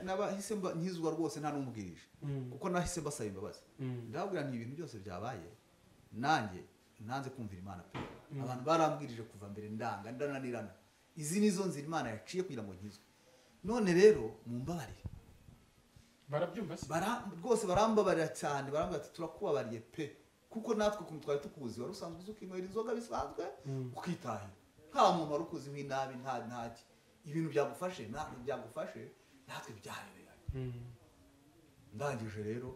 nabahise nkizwa rwose nta n'umubwirije, kuko nahise mbasaba imbabazi, ndababwira nti ibintu byose byabaye nanjye nanze kumvira Imana pe, abantu barambwirije kuva mbere ndananirana, izi nizo nzira Imana yaciye kugira ngo nkizwe, none rero mumbabarire. Barabyumva se rwose barambabarira cyane, barambwira ati turakubabariye pe, kuko natwe ukuntu twari tukuzi wari usanzwe uzi ukinywera inzoga bisanzwe ukitahira, nta muntu wari ukuzi nk'inabi ntaki, ibintu byagufashe natwe byayoberanye. Ndangije rero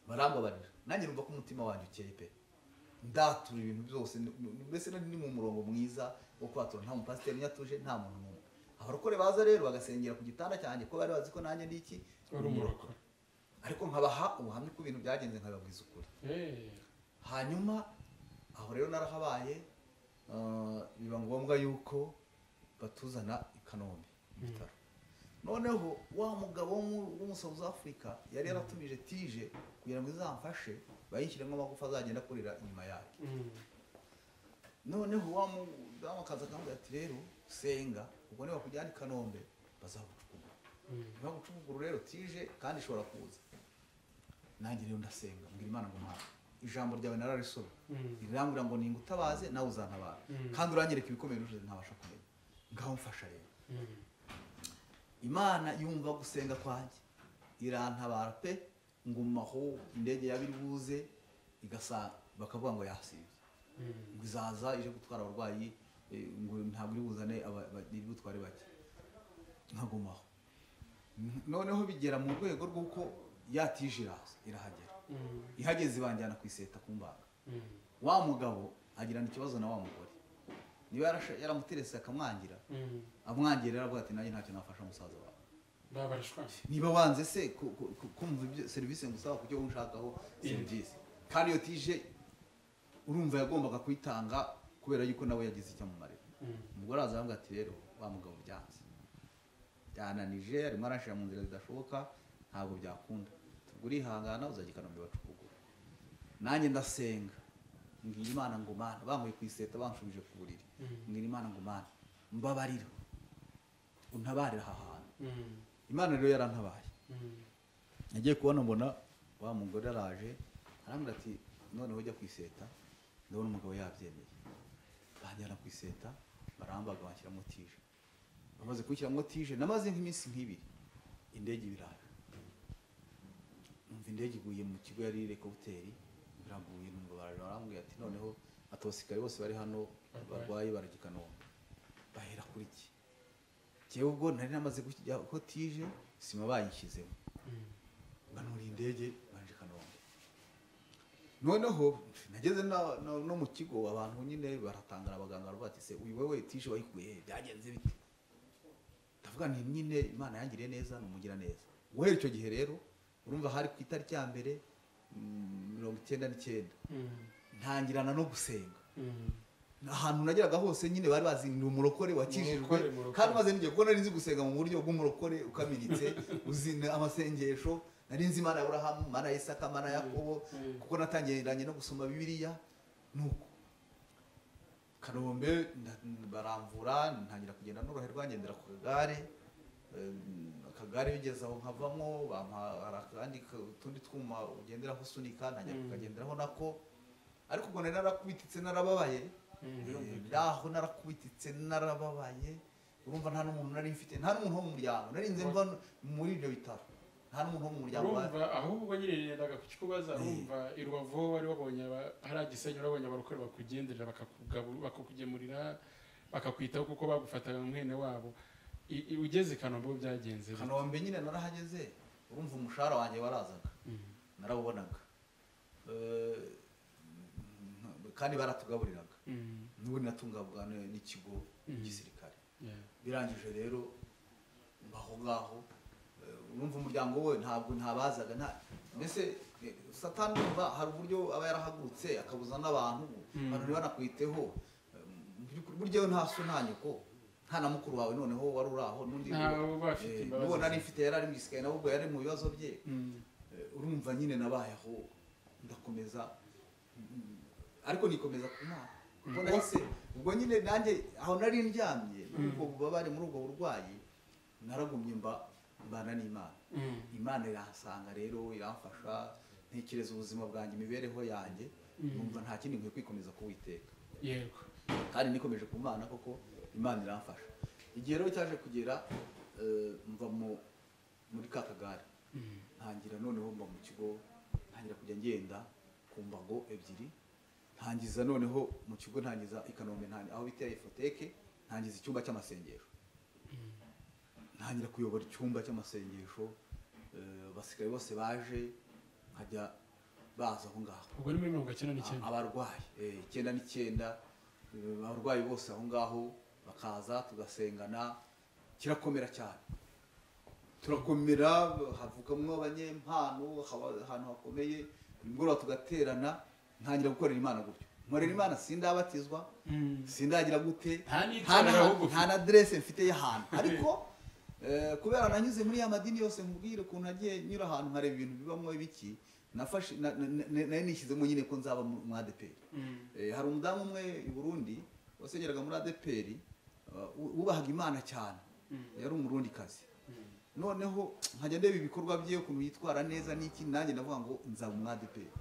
barambabarira, nanjye numva ko umutima wanjye ukeye pe, ndatura ibintu byose, mbese ni mu murongo mwiza wo kwatura, nta mupasiteri nyatuje, nta muntu n'umwe. Abarokore baza rero bagasengera ku gitanda cyanjye ko bari bazi ko nanjye ndi iki uri umurokore, ariko nkabaha ubuhamya ko ibintu byagenze nkababwiza ukuri. Hanyuma aho rero narahabaye, biba ngombwa yuko batuzana i Kanombe bitaro. Noneho wa mugabo wo mu South Africa yari yaratumije tije kugira ngo izamfashe bayishyiremo amagufa azagenda kurira inyuma yayo. Noneho wa mudamu akaza akambwira ati rero senga, ubwo niba kujyana i Kanombe bazagucukura, bagucukura rero tije kandi ishobora kuza. Nanjye rero ndasenga mbwira Imana ngo mpaka ijambo ryawe nararisoma, rirambwira ngo ningutabaze nawe uzantabara, kandi uranyereka ibikomeye n'uje ntabasha kumenya, ngaho mfasha rero. Imana yumva gusenga kwanjye irantabara pe, ngumaho indege yabiri buze igasa, bakavuga ngo yasibye, ngo izaza ije gutwara abarwayi, ngo ntabwo iri buzane iri butware bake, nkagumaho. Noneho bigera mu rwego rw'uko yatije irahagera, ihageze banjyana ku iseta kumbaga. Wa mugabo agirana ikibazo na wa mugore, niba yaramuterese akamwangira, amwangira aravuga ati nanjye ntacyo nafasha musaza wawe, niba wanze se kumva serivisi ngusaba kujya unshakaho serivisi, kandi iyo tije urumva yagombaga kuyitanga kubera yuko nawe yagize icyo amumarira. Umugore azavuga ati rero wa mugabo byanze, byananije, arimo arashira mu nzira zidashoboka, ntabwo byakunda, urihangana uzajya i Kanombe bacukugura. Nanjye ndasenga mbwira Imana ngo Mana, bankuye ku iseta banshubije ku buriri, mbwira Imana ngo Mana mbabarira untabarira aha hantu. Imana rero yarantabaye, nagiye kubona mbona wa mugore araje arambwira ati noneho ujya ku iseta, ndabona umugabo yabyemeye. Banjyana ku iseta barambaga banshyiramo tije, bamaze kwishyiramo tije namaze nk'iminsi nk'ibiri, indege ibiraje numva indege iguye mu kigo yari helicopter biraguye numva barambwiye ati noneho atosikari bose bari hano barwaye baragikanombe bahera kuri iki jewe ubwo nari namaze kujya ko tije sima bayishyizemo banuri indege banje kanombe noneho nageze no mu kigo abantu nyine baratangara abaganga bati se uyu wewe tije wayikuye byagenze bite ndavuga nti nyine Imana yangiriye neza numugira neza guhera icyo gihe rero urumva hari ku itariki ya mbere 99 ntangirana no gusenga ahantu nageraga hose nyine bari bazi ni umurokore wakijijwe kandi maze ngiye kubona nzi gusenga mu buryo bw'umurokore ukamiritse uzina amasengesho nari nzi Imana ya Abrahamu Imana ya Isaka Imana ya Yakobo kuko natangiranye no gusoma Bibiliya nuko Kanombe baramvura ntangira kugenda n'uruhe rwangendera ku kagare bigeze aho nkavamo barakandi tundi twuma ugenderaho sunika ntangira kugenderaho nako ariko ubwo narakubititse narababaye ndaho narakubititse narababaye urumva nta n'umuntu nari mfite nta n'umuntu wo mu muryango nari nze mva muri ibyo bitaro nta n'umuntu wo mu muryango urumva ahubwo nyine nendaga kukikubaza urumva irubavu wari wabonye hari Gisenyi urabonye abarokore bakugenderera bakakugemurira bakakwitaho kuko bagufataga mwene wabo ugeze Kanombe byagenze Kanombe nyine narahageze urumva umushahara wanjye warazaga narawubonaga kandi baratugaburiraga n'ubu natungabwa n'ikigo gisirikare birangije rero mbaho ngaho urumva umuryango we ntabwo ntabazaga mbese Satani umva hari uburyo aba yarahagurutse akabuza n'abantu abantu banakwiteho buryo nta so nta nyoko nta na mukuru wawe noneho wari uraho n'undi n'uwo nari mfite yari ari mu gisirikare nawe ubwo yari mu bibazo bye urumva nyine nabayeho ndakomeza ariko nikomeza kumana ubwo nahise ubwo nyine nanjye aho nari ndyamye ubwo bubabare muri ubwo burwayi naragumye mbana n'Imana Imana irahasanga rero iramfasha ntekereza ubuzima bwanjye imibereho yanjye numva nta kindi nkwiye kwikomeza kuwiteka yego kandi nikomeje ku Mana koko Imana iramfasha igihe rero cyaje kugera mva muri kakagare ntangira noneho mba mu kigo ntangira kujya ngenda ku mbago ebyiri ntangiza noneho mu kigo ntangiza Ikanombe aho bita Ifoteke ntangiza icyumba cy'amasengesho ntangira kuyobora icyumba cy'amasengesho basikare bose baje nkajya baza aho ngaho ubwo ni muri 1999 abarwayi 99 abarwayi bose aho ngaho bakaza tugasengana kirakomera cyane turakomera havukamwe abanyempano ahantu hakomeye nimugoroba tugaterana ntangira gukorera Imana gutyo nkorera Imana sindabatizwa sindagira gute nta na adresse mfite y'ahantu ariko kubera nanyuze muri ya madini yose nkubwire ukuntu nagiye nyura ahantu nkareba ibintu bibamwe biki nafashe nari nishyizemo nyine ko nzaba mu ADPR hari umudamu umwe i Burundi wasengeraga muri ADPR wubahaga Imana cyane yari umurundi kazi noneho nkajya ndeba ibikorwa bye ukuntu yitwara neza n'iki nanjye ndavuga ngo nzaba mu ADPR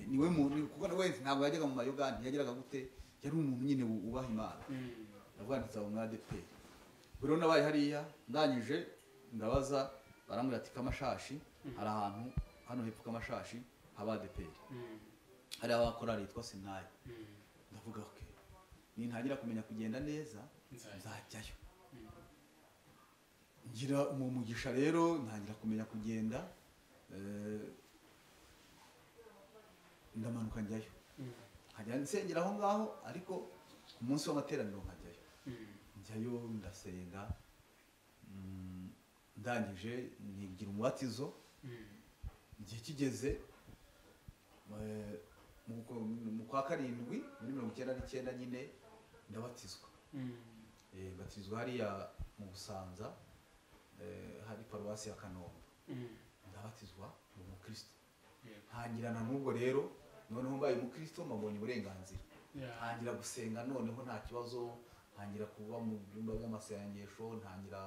niwe muntu kuko nawe ntabwo yajyaga mu mayoga ntiyagiraga gute yari umuntu nyine wubaha Imana ndavuga nzaba mu ADPR buri nabaye hariya ndangije ndabaza barambwira ati Kamashashi hari ahantu hano hepfo Kamashashi haba ADPR hari abakorari yitwa Sinayi ndavuga okay ni ntagira kumenya kugenda neza nzajyayo ngira umugisha rero ntangira kumenya kugenda ndamanuka njyayo nkajya nsengera aho ngaho ariko ku munsi w'amateraniro nkajyayo njyayo ndasenga ndangije nigira umubatizo igihe kigeze mu kwa karindwi muri 1999 nyine ndabatizwa batizwa hariya mu Busanza hari paruwasi ya Kanombe ndabatizwa mu Mukristo ntangirana n'ubwo rero noneho mbaye umukristo mbonye uburenganzira ntangira gusenga noneho nta kibazo ntangira kuba mu byumba by'amasengesho ntangira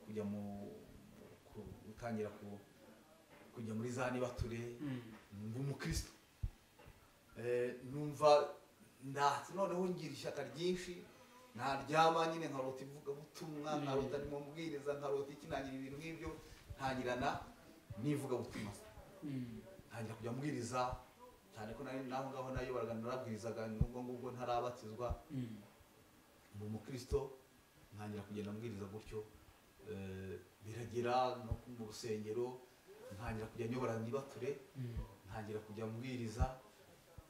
kujya kujya muri za nibature mba umukristo numva noneho ngira ishyaka ryinshi ntaryama nyine nkarota ivuga butumwa nkarota ni mu mbwiriza nkarota ikinangira ibintu nk'ibyo ntangirana nivuga butumwa ntangira kujya mbwiriza cyane ko naho ngaho nayoboraga narabwirizaga nubwo ngubwo ntarabatizwa mu mukristo ntangira kugenda mbwiriza gutyo biragera no mu rusengero ntangira kujya nyobora nibature ntangira kujya mbwiriza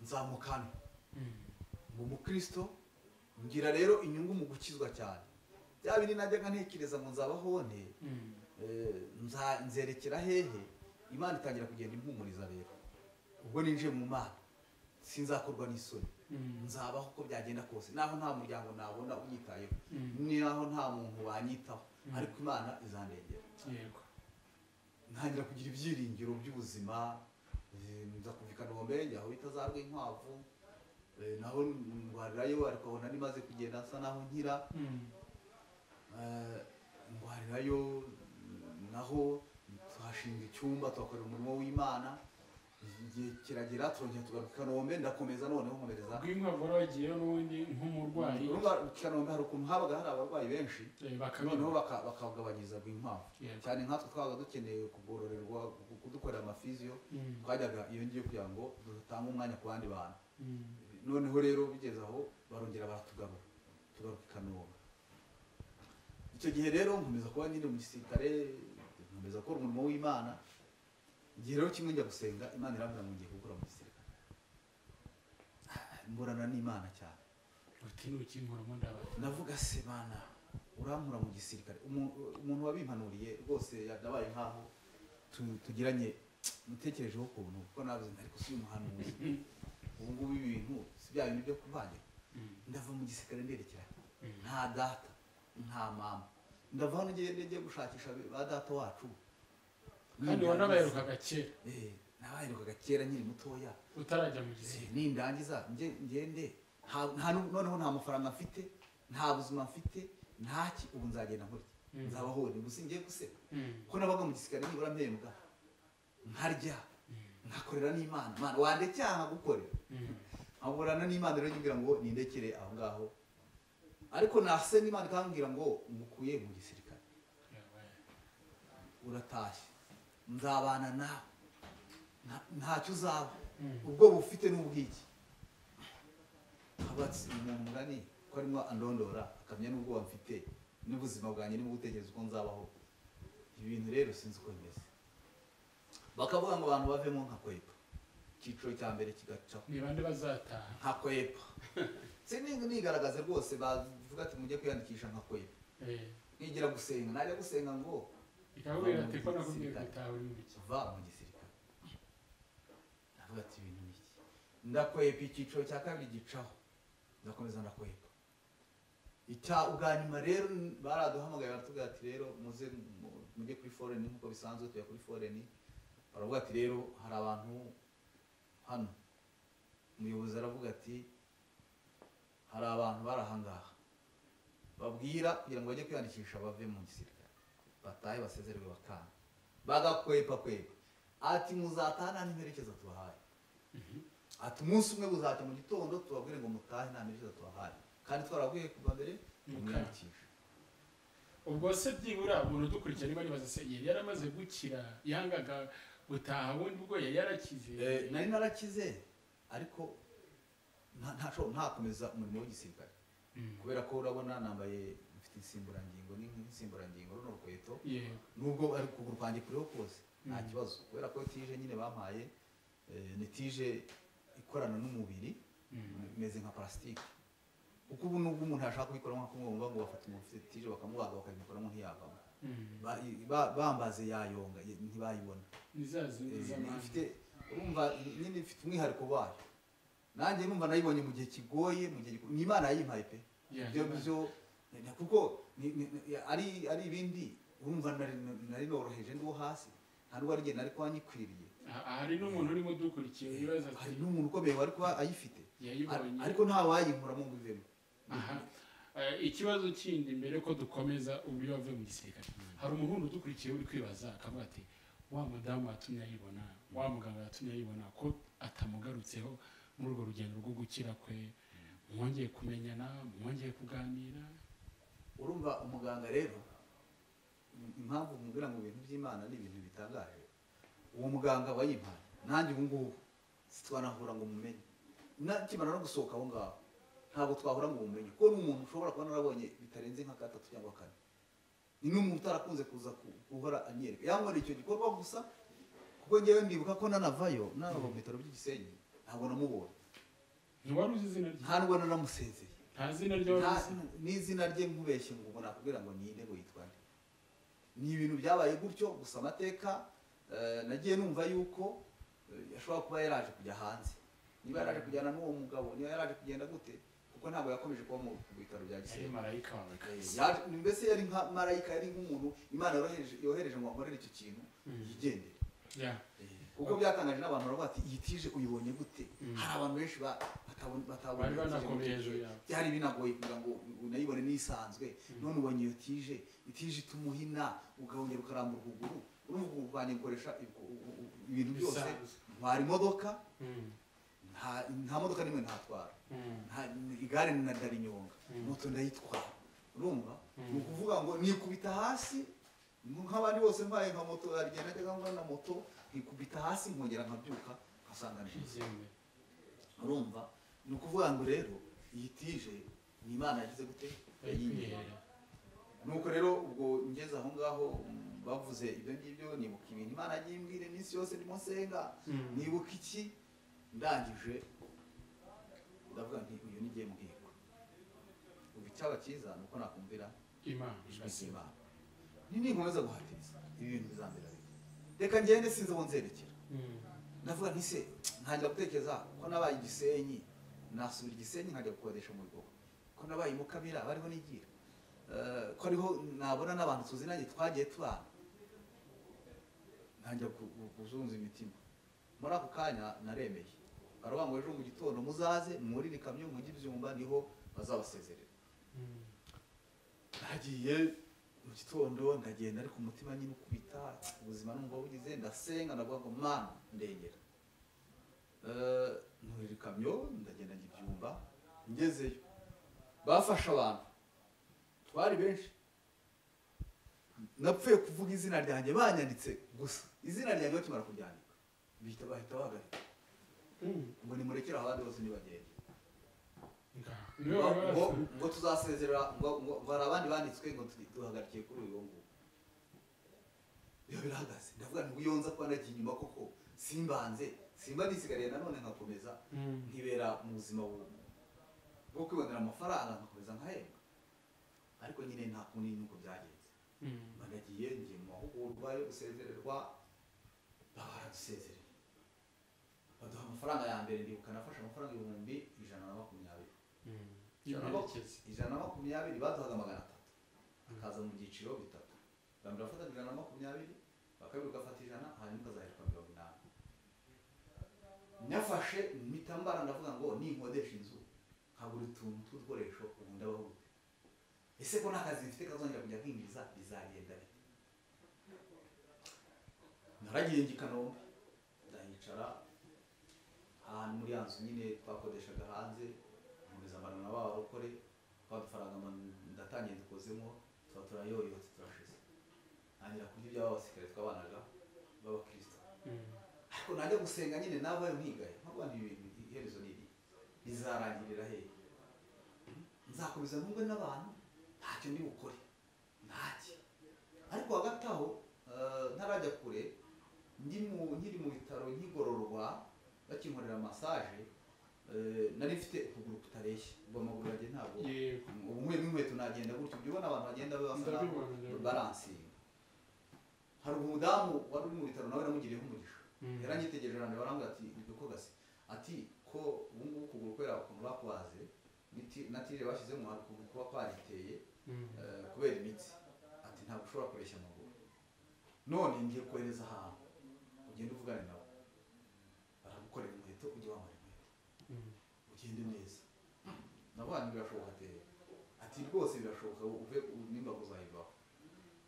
nzamukana mu mukristo ngira rero inyungu mu gukizwa cyane bya bindi najyaga ntekereza ngo nzabaho nte nzerekera hehe Imana itangira kugenda impumuriza rero ubwo ninjiye mu Mana sinzakorwa n'isoni nzabaho uko byagenda kose naho nta muryango nabona unyitayeho naho nta muntu wanyitaho ariko Imana izandengera yego ntangira kugira ibyiringiro by'ubuzima nza kuva i Kanombe njya aho bita za Rwinkwavu naho ndwarirayo ariko abona nimaze kugenda nsa naho nkira ndwarirayo naho tuhashinga icyumba tuhakorera umurimo w'Imana igihe kiragera turongera tugaruka i Kanombe ndakomeza noneho nkomereza Rwinkwavu wagiyeyo n'ubundi nk'umurwayi i Kanombe hari ukuntu habaga hari abarwayi benshi noneho bakagabanyiriza Rwinkwavu cyane nkatwe twabaga dukeneye kugororerwa kudukorera amafiziyo twajyaga iyo ngiye kugira ngo dutange umwanya ku bandi bantu noneho rero bigeze aho barongera baratugarura tugaruka i Kanombe icyo gihe rero nkomeza kuba nyine mu gisirikare nkomeza gukora umurimo w'Imana igihe rero kimwe njya gusenga Imana irambwira ngo ngiye gukora mu gisirikare mburana n'Imana cyane uti nukimporamo ndaba navuga se Mana urankura mu gisirikare umuntu wabimpanuriye rwose yadabaye nkaho tugiranye mutekerejeho ukuntu kuko navuze ariko si umuhanuzi ubu ngubu ibintu si bya bintu byo kuvangira ndava mu gisirikare nderekera nta data nta mama ndava hano ngiye gushakisha ba data wacu kandi wanabaherukaga kera nabaherukaga kera nkiri mutoya utarajya mu gisirikare nindangiza ngende noneho nta mafaranga mfite nta buzima mfite ntaki ubu nzagenda nkora nzabaho ni gusa ngiye guseka ko nabaga mu gisirikare nibura mpembwa nkarya nkakorera n'Imana Mana wandecyaha gukorera nkaburana n'Imana rero ngira ngo nindekere aho ngaho ariko nase n'Imana ikambwira ngo umukuye mu gisirikare uratashye nzabana nawe ntacyo uzaba ubwo bufite n'ubwiki abatsi umuntu ngani ko arimo andondora akamenya n'ubwo bamfite n'ubuzima bwanjye n'ubwo gutekereza uko nzabaho ibintu rero sinzi uko bimeze bakavuga ngo abantu bavemo nka kwepa icyiciro cya mbere kigacaho ni bande bazataha nka kwepa nigaragaze rwose bavuga ati mujye kwiyandikisha nka kwepa nigira gusenga najya gusenga ngo ikabwira ati ko nakubwiye gutaha uri mu biki va mu gisirikare navuga ati ibintu biki ndakwepa icyiciro cya kabiri gicaho ndakomeza ndakwepa ubwa nyuma rero baraduhamagaye baratubwira ati rero mujye kuri foreign nk'uko bisanzwe tujya kuri foreign baravuga ati rero hari abantu hano umuyobozi aravuga ati hari abantu barahangaha babwira kugira ngo bajye kwiyandikisha bave mu gisirikare batahe basezerwe bakanga bagakwepa ati muzataha nta n'imperekeza tubahaye ati umunsi umwe buzacya mu gitondo tubabwire ngo mutahe nta mperekeza tubahaye kandi twarabwiye kuva mbere mumwiyandikisha ubwo se byibura umuntu udukurikira niba nibaza se yari yaramaze gukira yangaga gutaha wundi ubwo yari yarakize nari narakize ariko ntakomeza umurimo w'igisirikare kubera ko urabona nambaye mfite insimburangingo n'insimburangingo runo rukweto nubwo ari ukuguru kwanjye kuriho kose nta kibazo kubera ko tije nyine bampaye ni tije ikorana n'umubiri imeze nka plastique kuko ubu nubwo umuntu yashaka kubikoramo nko kumwumva ngo bafata umuntu ufite tije bakamubaga bakabikoramo ntiyavamo bambaze yayonga ntibayibona ifite urumva nyine ifite umwihariko wayo nanjye numva nayibonye mu gihe kigoye mu gihe ni Imana yayimpaye pe byo kuko ari ibindi urumva nari noroheje ndi wo hasi nta n'uwo ari genda ariko wanyikwiriye hari n'umuntu urimo dukurikiye ibibazo hari n'umuntu ukomeye wari kuba ayifite ariko nta wayinkuramo ngo ivemo ikibazo kindi mbere ko dukomeza uburyo wavuye mu gisirikare hari umuntu udukurikiye uri kwibaza akavuga ati wa madamu watumye ayibona wa muganga yatumye ayibona ko atamugarutseho muri urwo rugendo rwo gukira kwe mwongeye kumenyana mwongeye kuganira urumva umuganga rero impamvu mubwira ngo ibintu by'Imana ni ibintu bitangaje uwo muganga wayimpaye nanjye ubu ngubu twanahura ngo mumenye nakimara no gusohoka aho ngaho ntabwo twahura ngo mumenye kuko n'umuntu ushobora kuba narabonye bitarenze nka gatatu cyangwa kane ni n'umuntu utarakunze kuza guhora anyereka yankorera icyo gikorwa gusa kuko ngewe ndibuka ko nanavayo nava mu bitaro by'igisenyi ntabwo namubonye ntiwari uzi izina rye nta nubwo nanamusezeye nta zina rye wari uzi n'izina rye nkubeshye ngo ubona nakubwira ngo ninde ngo yitwa nde ni ibintu byabaye gutyo gusa amateka nagiye numva yuko yashobora kuba yaraje kujya hanze niba yaraje kujyana n'uwo mugabo niba yaraje kugenda gute kuko ntabwo yakomeje kuba mu bitaro bya Gisenyi marayika wawe mbese yari nka marayika yari nk'umuntu Imana yohereje ngo akorere icyo kintu yigendere kuko byatangaje n'abantu baravuga ati iyi tije uyibonye gute hari abantu benshi batabona byari binagoye kugira ngo unayibone n'isanzwe none ubonye iyo tije itumuhina ugahongera ukarambura ukuguru urumva ukuguru kwanjye gukoresha ibintu byose ntwara imodoka nta modoka n'imwe ntatwara igare ndarinyonga moto ndayitwara urumva ni ukuvuga ngo nikubita hasi nk'abandi bose ntwaye nka moto arigenda ajya ngwa na moto nkikubita hasi nkongera nkabyuka nkasanga nziza urumva ni ukuvuga ngo rero iyi tije ni Imana yagize gute yayinyera nuko rero ubwo ngeze aho ngaho bavuze ibyo ngibyo nibuka ibintu Imana yagiye imbwira iminsi yose ndimo nsenga nibuka iki ndangije ndavuga nti uyu ni mbwirwa ubu icyaba cyiza nuko nakumvira Imana ninkomeza guhatiriza ibi bintu bizambera reka ngende sinzi aho nzerekera ndavuga nti se ntangira gutekereza ko nabaye Igisenyi nasubira Igisenyi nkajya gukodesha mu rugo ko nabaye Mukamira bariho nigira ko ariho nabona n'abantu tuzinanye twagiye tubana ntangira kuzunza imitima muri ako kanya naremeye baravuga ngo ejo mu gitondo muzaze mwurire ikamyo mujye ibyumba niho bazabasezerera nagiye mu gitondo ndagenda ariko umutima nyine ukubita ubuzima numva bugize ndasenga ndavuga ngo Mana ndengera mwurire ikamyo ndagenda ibyumba ngezeyo bafashe abantu twari benshi napfuye kuvuga izina ryanjye banyanditse gusa izina ryanjye bakimara kuryandika bahita bahagarika ngo nimurekere abandi bose nibagende ngo tuzasezerera ngo hari abandi banditswe ngo duhagarikiye kuri uyu nguyu iyo birahagaze ndavuga ngo iyo nza kuba nagiye inyuma koko simba nisigariye nanone nkakomeza nkibera mu buzima bwo kwibonera amafaranga nkakomeza nkahembwa ariko nyine nta kundi nuko byagenze banagiye ngiye mu mahugurwa yo gusezererwa baradusezerera baduha amafaranga ya mbere ndibuka nafashe amafaranga 120 baduhaga 300 akaza mu byiciro bitatu bambira bafata 120 bakabiri ugafata 100 hanyuma ukazahirwa 80 nyafashe mitambara ndavuga ngo ninkodesha inzu nkagura utuntu tw'udukoresho ubu ndabaho gute ese ko nakazi mfite kazongera kujya kwinjiza bizagenda bite naragiye Kanombe ndahicara ahantu muri yanzu nyine twakodeshaga hanze nkomeza amano na barokore twadufaranga ndatangiye dukozemo turayoyotse turashize ntangira kurya iby'abasikare twabanaga b'abakristo ariko najya gusenga nyine nabayo nkigaye ntabwo ibintu iherezo niri bizarangirira he nzakomeza ntumwe n'abantu ntacyo ndi bukore ntacyo ariko hagati aho ntarajya kure nkiri mu bitaro nkigororwa bakinkorera massage nari mfite ukuguru kutareshya ubwo amaguru yanjye ntabwo ubu nkuyemo inkweto nagenda gutyo ibyo ubona abantu bagenda baransinga hari umudamu wari uri mu bitaro nawe namugiriyeho umugisha yaranyitegereje arandeba barambwira ati niko gase ati ko ubu ngubu ukuguru kubera ukuntu bakubaze natije bashyizemo hari ukuguru kuba kwariteye kubera imitsi ati ntabwo ushobora kureshya amaguru none ngiye kohereza ahantu ugenda uvugane nawe baragukorera inkweto ujye wambara inkweto ugende neza nabandi birashoboka ateye ati rwose birashoboka uve nimba kuzayivaho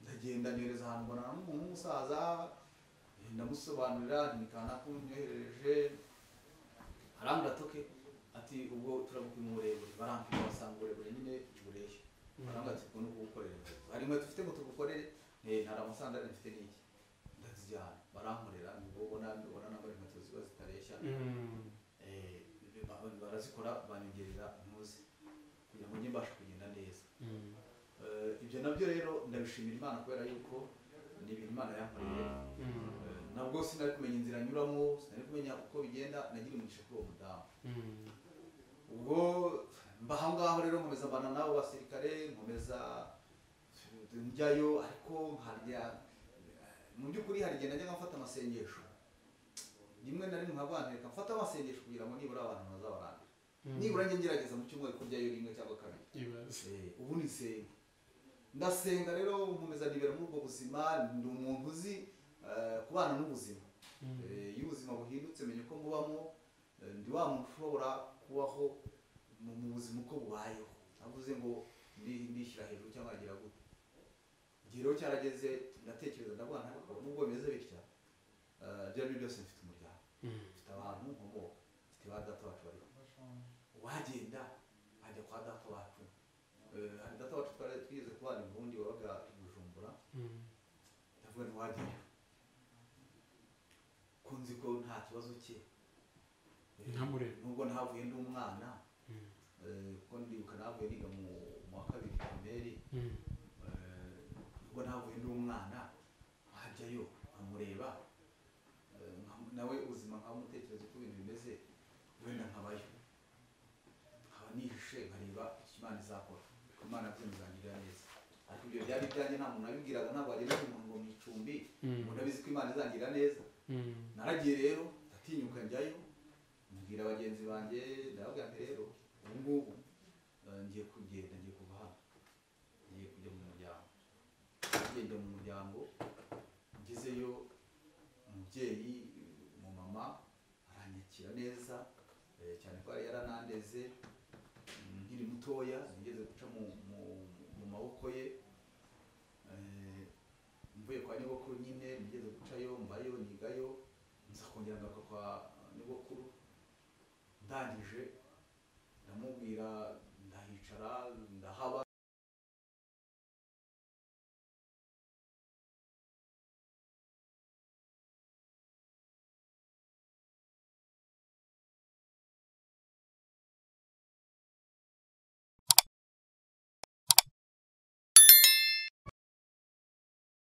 ndagenda nyohereza ahantu mbona n'umuntu w'umusaza ndamusobanurira nikana kunyohereje arambwira atoke ati ubwo turagupima uburebure barampima basanga uburebure nyine bureshya barambwira ati ubwo ni ukugukorera hari inkweto ufite ngo tugukorere ntari amasandari mfite n'iki ndazijyana barankorera nibwo barazikora banyongerera intuzi kugira ngo njye mbashe kugenda neza. Ibyo nabyo rero ndabishimira Imana kubera yuko ni ibintu Imana yankoreye. Nabwo sinari kumenya inzira nyuramo, sinari kumenya uko bigenda, nagira umugisha kuri uwo mudamu. Ubwo mbaho ngaho rero nkomeza mbana n'abo basirikare, nkomeza njyayo, ariko harya mu by'ukuri hari igihe najyaga mfata amasengesho rimwe na rimwe nkabantereka mfata amasengesho kugira ngo nibura abantu bazabarandira, nibura njye ngerageza mu cyumweru kuryayo rimwe cyangwa kabiri. Ubu ni senga, ndasenga rero nkomeza nibera muri ubwo buzima. Ndi umuntu uzi kubana n'ubuzima. Iyo ubuzima buhindutse menye ko mubamo, ndi wa muntu ushobora kubaho mu buzima uko bubayeho, navuze ngo ndishyira hejuru cyangwa agira gute. Igihe rero cyarageze ndatekereza ndavuga ntabwo nubwo bimeze bitya, ibyo ari byo byose mfite umuryango, mfite abantu nkomoka, mfite ba data wacu bariho, wagenda ajya kwa data wacu. Hari data wacu twari twigeze kubana i Burundi wabaga i Bujumbura, ndavuga ntiwajyayo kunzi ko nta kibazo cye, nubwo ntavuye ndi umwana, kuko ndibuka navuye niga mu wa kabiri primaire, nubwo navuye ndi umwana nkajyayo nkamureba, nawe ubuzima nkamutekereza uko ibintu bimeze, wenda nkabayo, nkaba nihishe nkareba icyo Imana izakora. Imana byemezangirira neza, ariko ibyo byari ibyanjye, nta muntu nabibwiraga, ntabwo wagenda umuntu ngo mu icumbi umuntu abizi ko Imana izangirira neza. Naragiye rero ndatinyuka njyayo, mbwira bagenzi banjye, ndababwira nti rero ubu ngubu ngiye kugenda, ngiye kuva hano, ngiye kujya mu muryango. Ngenda mu muryango, ngezeyo umubyeyi umumama aranyakira neza cyane ko yari yaranandeze nkiri mutoya, nigeze guca mu maboko ye. Mvuye kwa nyogokuru nyine nigeze gucayo, mbayo, nigayo, nza kongera ngaruka kwa nyogokuru. Ndangije ndamubwira, ndahicara